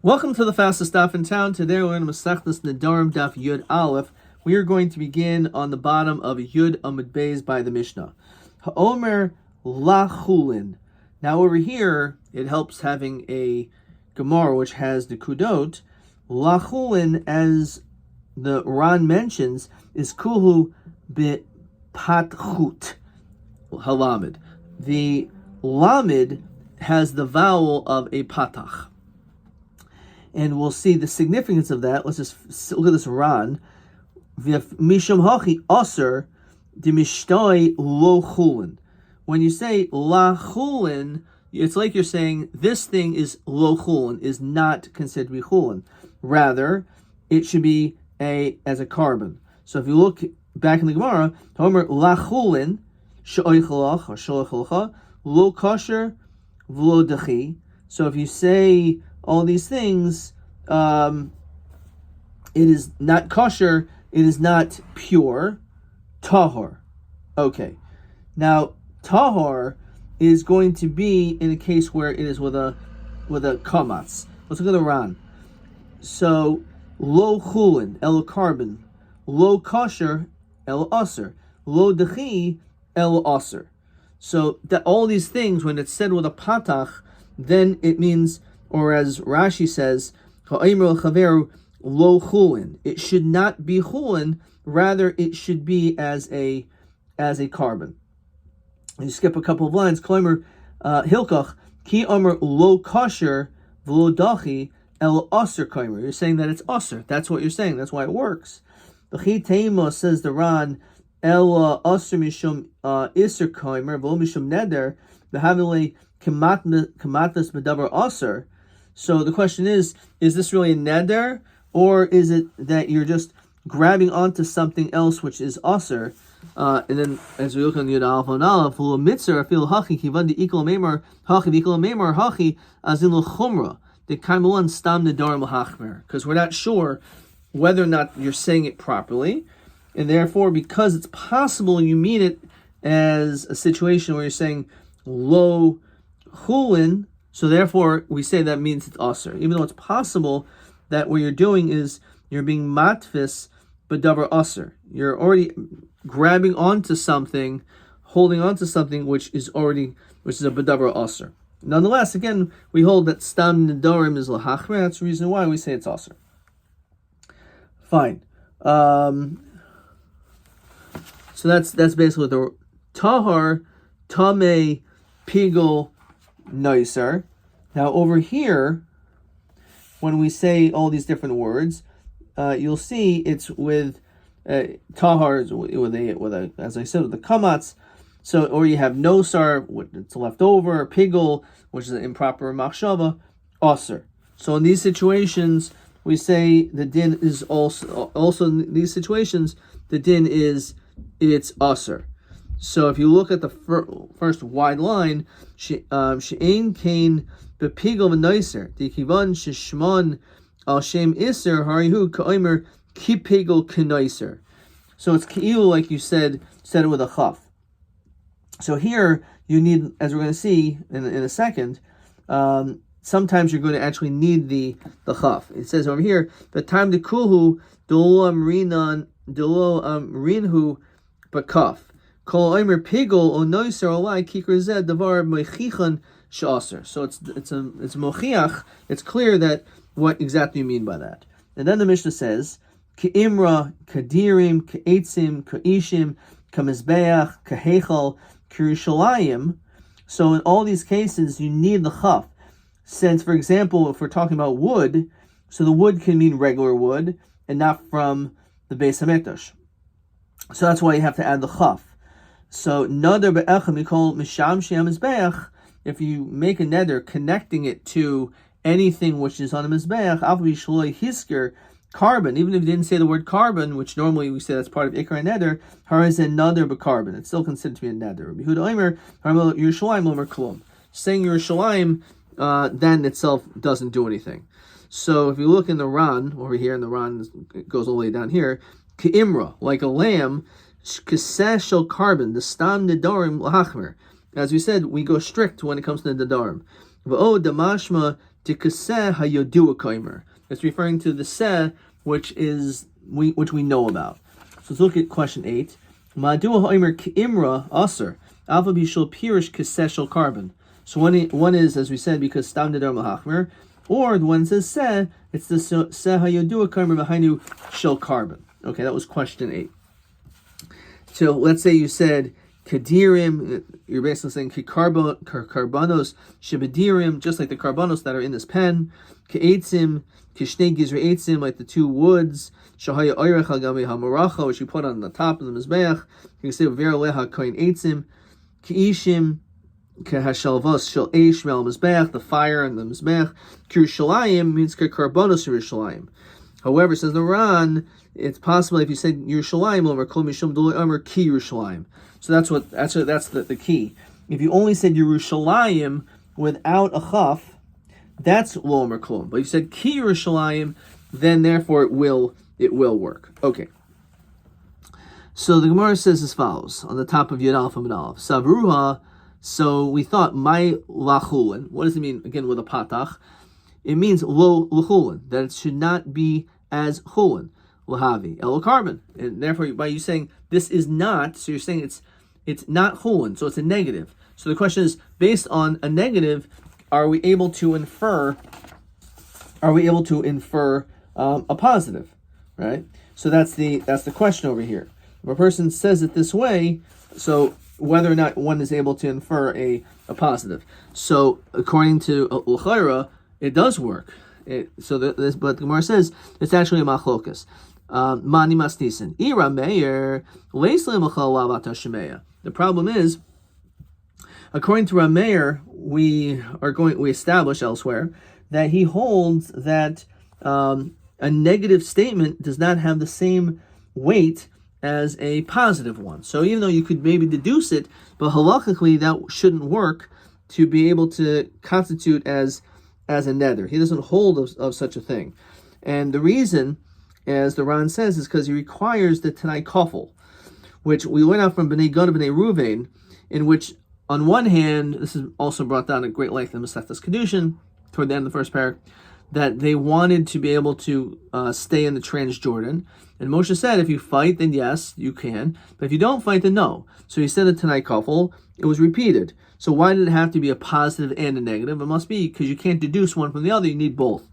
Welcome to the fastest daf in town. Today we're in Masechtas Nedarim daf Yud Aleph. We are going to begin on the bottom of Yud Amud Beis by the Mishnah. Ha'omer lachulin. Now over here, it helps having a Gemara which has the kudot. Lachulin, as the Ran mentions, is kuhu b'patchut halamid. The lamid has the vowel of a patach. And we'll see the significance of that. Let's just look at this Ran. Mishum hachi aser demishtoi lo chulin. When you say la chulin, it's like you're saying this thing is lo chulin, is not considered to be chulin. Rather, it should be as a carbon. So if you look back in the Gemara, Homer la chulin she'oichalach or she'oichalcha lo kosher v'lo dachi. So if you say all these things, it is not kosher, it is not pure, tahor. Okay. Now, tahor is going to be in a case where it is with a kamatz. Let's look at the Ran. So, lo chulin, el carbon, lo kosher, el aser, lo dechi, el aser. So, that all these things, when it's said with a patach, then it means, or as Rashi says, lo chulin. It should not be chulin, rather it should be as a carbon. You skip a couple of lines. Kloimer hilkach ki omer lo kosher v'lo dachi el aser koimer. You're saying that it's aser. That's what you're saying. That's why it works. The chi teima, says the Ran, el aser mishum iser koimer v'lo mishum neder v'havile kamatnas b'davar aser. So the question is this really a neder, or is it that you're just grabbing onto something else which is aser? And then as we look on the Yud Aleph on Aleph, lo mitzvah afil hachi kivan de ikol meimar hachi de ikol meimar hachi azin lo chumra de kaimulan stam nedarim lahachmer, because we're not sure whether or not you're saying it properly, and therefore because it's possible you mean it as a situation where you're saying lo chulin. So therefore, we say that means it's aser, even though it's possible that what you're doing is you're being matfis b'davar aser. You're already grabbing onto something, holding onto something which is a b'davar aser. Nonetheless, again, we hold that stam nedarim is lahachmer. That's the reason why we say it's aser. Fine. So that's basically the tahar, tameh, pigel, nicer. Now over here, when we say all these different words, you'll see it's with tahar with a as I said, with the kamatz. So, or you have nosar, it's left over, pigel, which is an improper machshava, aser. So in these situations, we say the din is also in these situations the din is it's aser. So if you look at the first wide line, she'ein kain bepigel v'noiser dikivan shishman al shem iser harihu ka'omer kipigel k'noiser. So it's k'ilu, like you said it with a chaf. So here you need, as we're going to see in a second, sometimes you're going to actually need the chaf. It says over here, the time the kulhu dolo rinhu bakaf. So it's mochiach. It's clear that what exactly you mean by that. And then the Mishnah says, Ke'imra, Kadirim, Ke'etzim, Ke'ishim, K'mizbeach, K'hechal, K'Yerushalayim. So in all these cases, you need the chaf. Since, for example, if we're talking about wood, so the wood can mean regular wood and not from the Beis HaMikdash. So that's why you have to add the chaf. So neder be'echem you call misham she'am mizbeach. If you make a neder connecting it to anything which is on a mizbeach, avu shloi hisker carbon. Even if you didn't say the word carbon, which normally we say that's part of ikar neder, haraz a neder be'carbon. It's still considered to be a neder. Rabbi Yehuda Omer haramel Yerushalayim Omer klum. Saying Yerushalayim then itself doesn't do anything. So if you look in the Ran over here, and the Ran goes all the way down here, ke'imra, like a lamb. Keseshel carbon, the stam nedarim lahachmer. As we said, we go strict when it comes to the nedarim. V'o damashma Dikaseh hayodua kaimer. It's referring to the seh, which we know about. So let's look at question 8. Ma'adua ha'omer k'imra aser alpha bishul pirish kaseh shel carbon. So one is, as we said, because stam nedarim lahachmer, or the one says seh, it's the seh hayodua kaimer v'hainu shel carbon. Okay, that was question 8. So let's say you said kadirim, you're basically saying karbanos shebedirim, just like the karbanos that are in this pen, ke'etzim, kishnei gizrei etzim, like the 2 woods, shahaya oirech hagami hamaracha, which you put on the top of the mizbeach. You can say veraleha koin etzim, keishim, kehashalvos shel eish mel mizbeach, the fire and the mizbeach. Kirushalayim means karbanos Yerushalayim. However, says the Ran, it's possible if you said Yerushalayim over kol mishum dulei omer ki Yerushalayim. So that's the key. If you only said Yerushalayim without a chaf, that's lo omer klum. But if you said ki Yerushalayim, then therefore it will work. Okay. So the Gemara says as follows on the top of Yud Aleph Amud Aleph. Savruha. So we thought my lachulin. What does it mean again with a patach? It means lo l'chulin, that it should not be as chulin, lahavi, el carbon. And therefore, by you saying this is not, so you're saying it's not chulin, so it's a negative. So the question is, based on a negative, are we able to infer a positive, right? So that's the question over here. If a person says it this way, so whether or not one is able to infer a positive. So according to l'chayra, it does work. But the Gemara says it's actually a machlokas. Mani masnisin. Ira meir leisle machal lavat hashemeya. The problem is, according to Rameir, we establish elsewhere that he holds that a negative statement does not have the same weight as a positive one. So even though you could maybe deduce it, but halachically that shouldn't work to be able to constitute as a neder. He doesn't hold of such a thing. And the reason, as the Ran says, is because he requires the Tanai Kofel, which we learn out from Bnei Gad and Bnei Ruvain, in which, on one hand, this is also brought down at great length in Masechtas Kedushin, toward the end of the first parak, that they wanted to be able to stay in the Transjordan. And Moshe said, if you fight, then yes, you can. But if you don't fight, then no. So he said the Tanai Kofel. It was repeated. So why did it have to be a positive and a negative? It must be because you can't deduce one from the other. You need both.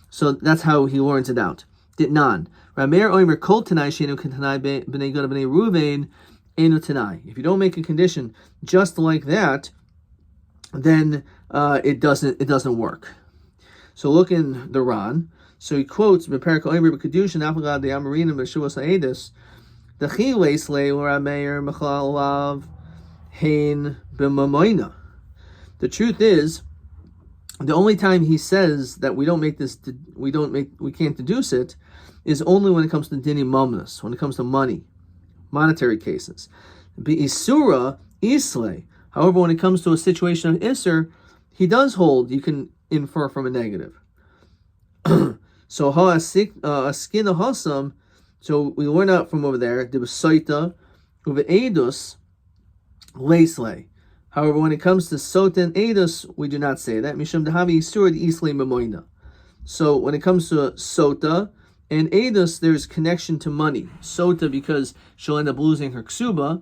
So that's how he learns it out. Ditnan. Rameir oimer kol tanai sheinu kantanai b'nei Gad b'nei Ruvain enu tanai. If you don't make a condition just like that, then it doesn't work. So look in the Ran. So he quotes Beperak oimer b'kedushin afagad the Amorim b'shuvos ha'edus the chiles le Rameir mechal lav hein b'mamoina. The truth is, the only time he says that we can't deduce it, is only when it comes to dini mamnas, when it comes to money, monetary cases. Be'isura isle. However, when it comes to a situation of iser, he does hold you can infer from a negative. So askina hasam. So we learn out from over there. The besaita uve'edus leisle. However, when it comes to sota and edus, we do not say that. Mishum dehavi isur isle memoina. So when it comes to sota and edus, there's connection to money. Sota because she'll end up losing her ksuba,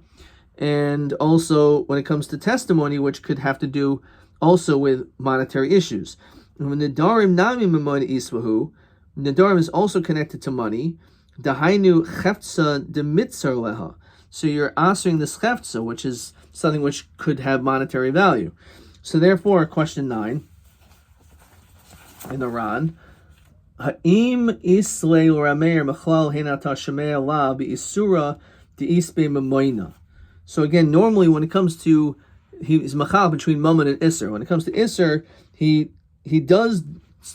and also when it comes to testimony, which could have to do also with monetary issues. When Nedarim nami memoina isvahu, Nedarim is also connected to money. Dahainu cheftza de mitzar leha. So you're answering this cheftza, which is something which could have monetary value. So therefore, question 9 in the Ran, Ha'im islei l'rameir mechlal henata shemei la be'isura de'isbe memoina. So again, normally when it comes to, he's machal between mammon and iser. When it comes to iser, he does,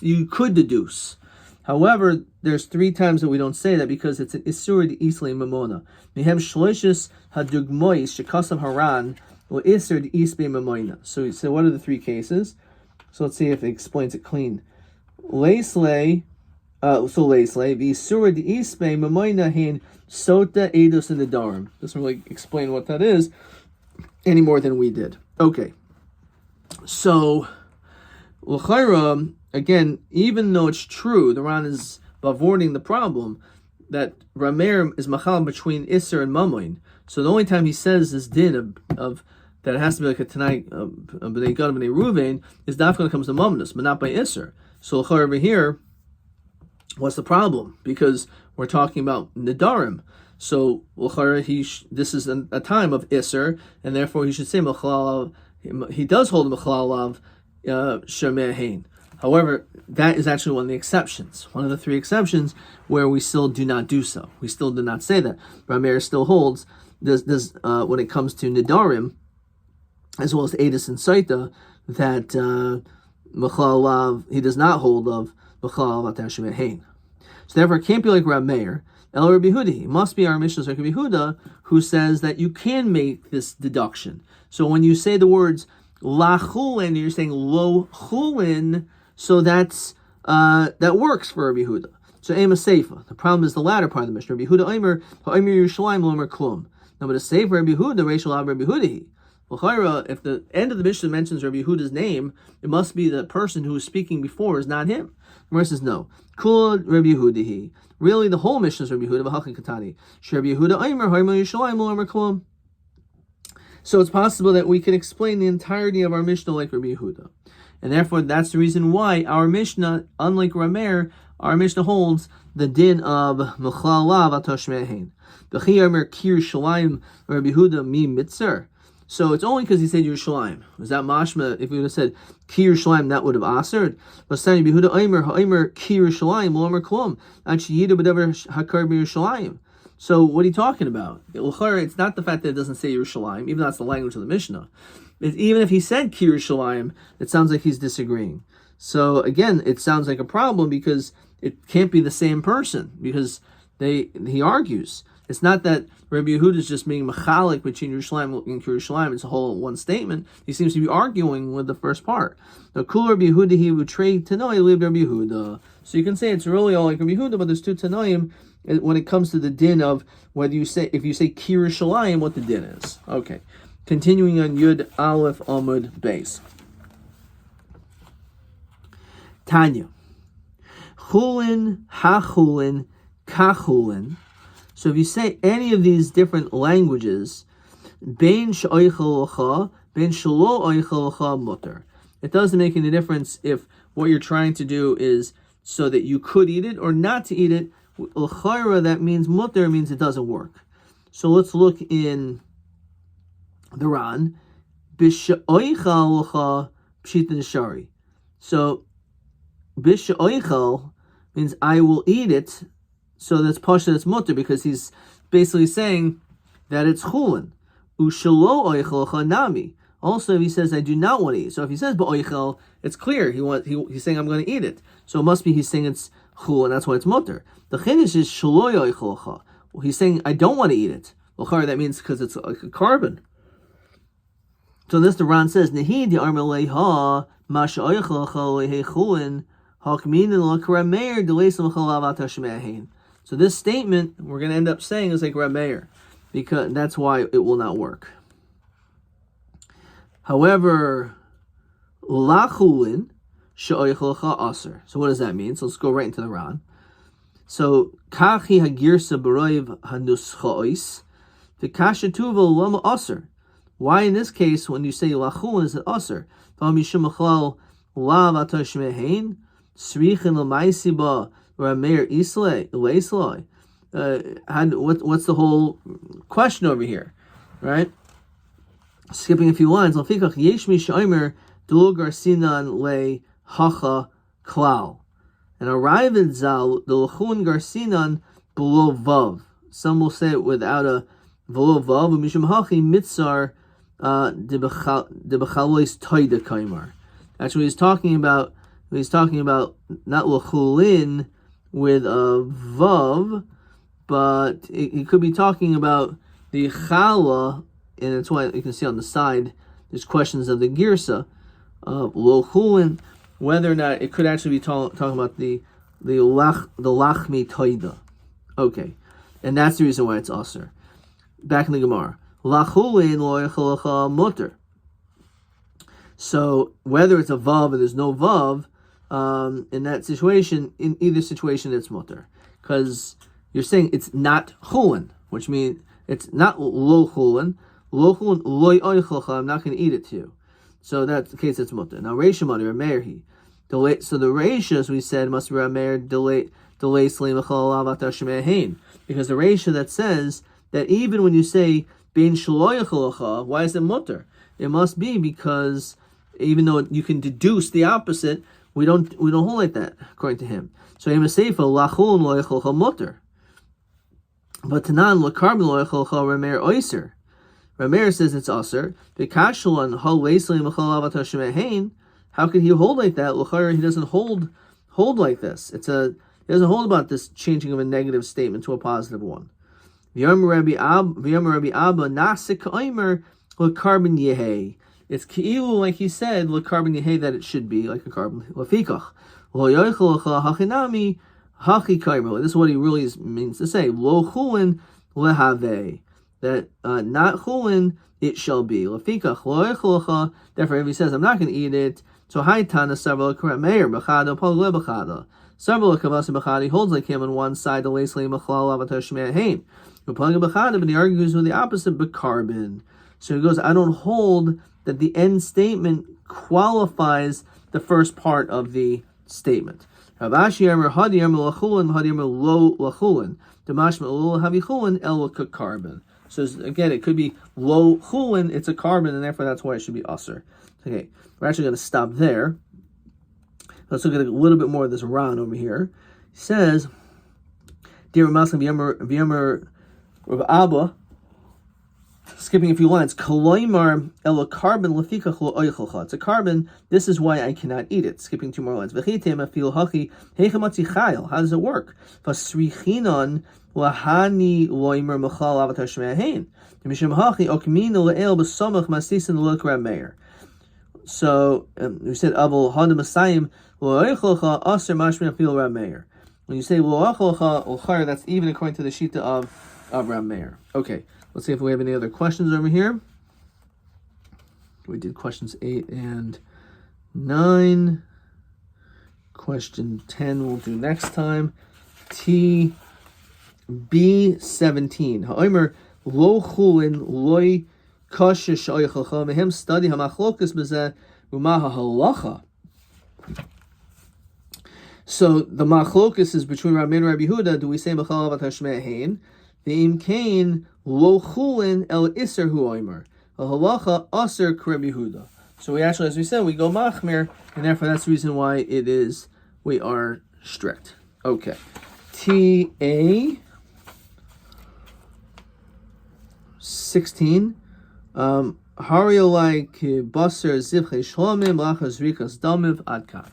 you could deduce. However, there's 3 times that we don't say that because it's an isur de'isle memona. Mehem shloishis hadugmois shekasav haran or isur de'isbe memoina. So he said, what are the 3 cases? So let's see if it explains it clean. Leisle, v'isur de'isbe memoina hin sota edus and nedarim. Doesn't really explain what that is any more than we did. Okay, so L'chaira, again, even though it's true, the Ran is avoiding the problem that Rameir is machal between Isser and Mamoin. So the only time he says this din of that it has to be like a Tanai B'nai Gad B'nai Ruvain is dafka when it comes to Mamnus, but not by Isser. So l'chaira over here, what's the problem? Because we're talking about Nedarim. So this is a time of Isser, and therefore he should say Mechalalav. He does hold Mechalalav Shemeh Hain. However, that is actually one of the exceptions. One of the three exceptions where we still do not do so. We still do not say that. Rameir still holds this when it comes to Nedarim, as well as Edis and Saita, that Mechalalav he does not hold of Mechalalav Shemeh Hain. So therefore, it can't be like Rameir. El Rabbi Hudi. It must be our Mishnah's like Rabbi Huda, who says that you can make this deduction. So when you say the words la chulin, you're saying lo chulin, so that works for Rabbi Huda. So Ema Seifa. The problem is the latter part of the Mishnah. Rabbi Huda Omer Yerushalayim Lo Omer Klum. Now, but a Seifa Rabbi Huda Reishal Ab Rabbi Hudahi. If the end of the Mishnah mentions Rabbi Huda's name, it must be the person who was speaking before is not him. Gemara says no. Kul Rabbi Hudahi. Really, the whole Mishnah is Rabbi Huda v'Halchin Katani. Rabbi Huda Omer Ha'omer Yerushalayim Lo Omer Klum. So it's possible that we can explain the entirety of our Mishnah like Rabbi Huda, and therefore that's the reason why our Mishnah, unlike Rameir, our Mishnah holds the din of Mechalalav Atoshmei Hain. V'chi Omer Ki Yerushalayim Rabbi Huda mi Mitzer. So it's only because he said Yerushalayim. Was that mashma? If we would have said Ki Yerushalayim, that would have asered. But saying Yehuda Omer Ki Yerushalayim Lo Omer Klum Anshi Yidu B'Davar Hakar B'Yerushalayim. So what are you talking about? It's not the fact that it doesn't say Yerushalayim, even though that's the language of the Mishnah. Even if he said Ki Yerushalayim, it sounds like he's disagreeing. So again, it sounds like a problem because it can't be the same person because he argues. It's not that Rabbi Yehuda is just being machalik between Yerushalayim and Yerushalayim. It's a whole one statement. He seems to be arguing with the first part. The Kul Rabbi Yehuda he would trade Tanoi lived Rabbi Yehuda. So you can say it's really all like Rabbi Yehuda, but there's two Tanoim when it comes to the din of whether you say if you say Ki Yerushalayim, what the din is. Okay, continuing on Yud Aleph Amud Beis. Tanya, Chulin HaChulin Kachulin. So if you say any of these different languages, bein she'oichel l'cha, bein shelo oichel l'cha mutter. It doesn't make any difference if what you're trying to do is so that you could eat it or not to eat it. L'chayra, that means mutter, means it doesn't work. So let's look in the Ran. B'she'oichel l'cha pshita neshari. So b'she'oichel means I will eat it. So that's pasha, that's mutter, because he's basically saying that it's chulin. Ushalo oichel nami. Also, if he says I do not want to eat, so if he says ba'oichel, it's clear he's saying I'm going to eat it. So it must be he's saying it's chulin, that's why it's mutter. The chiddush is shalo oichel. Well, he's saying I don't want to eat it. Well, that means because it's like a carbon. So this the Ran says nehi di armeleha masha oichel chulin hakminin l'krameir deleisim chalavat hashmehin. So this statement we're going to end up saying is like Rameir, because that's why it will not work. However, lachulin she'oichelcha aser. So what does that mean? So let's go right into the Ran. So kachi hagirsa b'roiv hanuscha'os v'kashetuva lama aser. Why in this case when you say lachulin is it aser? V'amishum achlal lav atashmehein srichin l'maisiba. Rameir Islay, what's the whole question over here, right? Skipping a few lines. Lafikach Yeshmi Shaimer Dul Garsinan Le Hacha Klal, and arrive in Zal the Lachun Garsinan below Vav. Some will say it without a below Vav. Mishum Hachi Mitzar de Bechalois Toida Kaimar. That's what he's talking about. He's talking about not Lachulin with a vav, but he could be talking about the chala, and that's why you can see on the side there's questions of the girsa of lochulin, whether or not it could actually be talking about the lachmi toida. Okay, and that's the reason why it's aser. Back in the Gemara, lachulin lo yechalacha mutter. So whether it's a vav or there's no vav, in that situation, in either situation, it's mutter, because you're saying it's not chulin, which means it's not lo chulin. Lo chulin loy oichelcha. I'm not going to eat it to you. So that's the case. It's mutter. Now reisha mani rameirhi. So the reisha, as we said, must be rameir delay slim echal avatar shemehin, because the reisha that says that even when you say bein shloyachalacha, why is it mutter? It must be because even though you can deduce the opposite, we don't hold like that according to him. So him seifa lachul loyachalacha mutter, but tanan lakarbin loyachalacha rameir oiser. Rameir says it's aser. Bekashlan hal leislim echal avatar shemehin. How could he hold like that? L'chayr, he doesn't hold like this. He doesn't hold about this changing of a negative statement to a positive one. V'yom Rabbi Abba nasik oimer l'karbon yehei. It's keilu, like he said, l'karbon yehei, that it should be like a carbon. L'fikach lo yoichel l'cha hachinami hachi kaimer. This is what he really means to say. Lo chulin lehavei, that not chulin it shall be. L'fikach lo yoichel l'cha. Therefore, if he says I'm not going to eat it, so haitana several meir b'chada pal le b'chada. Several kavasi b'chada, he holds like him on one side, the leisli machlal avatar shme'ahin. But he argues with the opposite, b'karbon. So he goes, I don't hold that the end statement qualifies the first part of the statement. Ravashi Amar Hadi Amar Lachulin, Hadi Amar Lo Lachulin. Damashma Lo Havi Chulin El Carbon. So again, it could be Lo Chulin, it's a carbon, and therefore that's why it should be usher. Okay, we're actually going to stop there. Let's look at a little bit more of this Ran over here. He says, Dear Masan V'yamar Rav Abba, skipping a few lines, Koloimar el carbon lefikach lo oichelcha. It's a carbon, this is why I cannot eat it. Skipping two more lines. V'chitem afil hachi heichamatzi chayil. How does it work? Vasrichinon lahani loimer mechal avatar shme'ahin. Mishum hachi okmina le'el b'somach masisin l'okra meir. So we said Abel Hada Masayim Lo Oichelcha Aser Mashmin Afil Rab Meir. When you say Lo Oichelcha Ochar, that's even according to the Shita of Rab Meir. Okay, let's see if we have any other questions over here. We did questions 8 and 9. Question 10 we'll do next time. B17. Ha'omer Lo Chulin Loi Kasha Shoychalcha Mehem study Hamachlokas Bezeh Umaha Halacha. So the machlokas is between Rabbi and Rabbi Huda. Do we say B'chal Avat Hashmei Hein? The Imkain Lo Chulin El Iser Hu Oimer. A Halacha Aser Rabbi Huda. So we actually, as we said, we go Machmir, and therefore that's the reason why we are strict. Okay. TA 16. Hariolai ki baser zivche shlomim lachas rikas damiv adkan.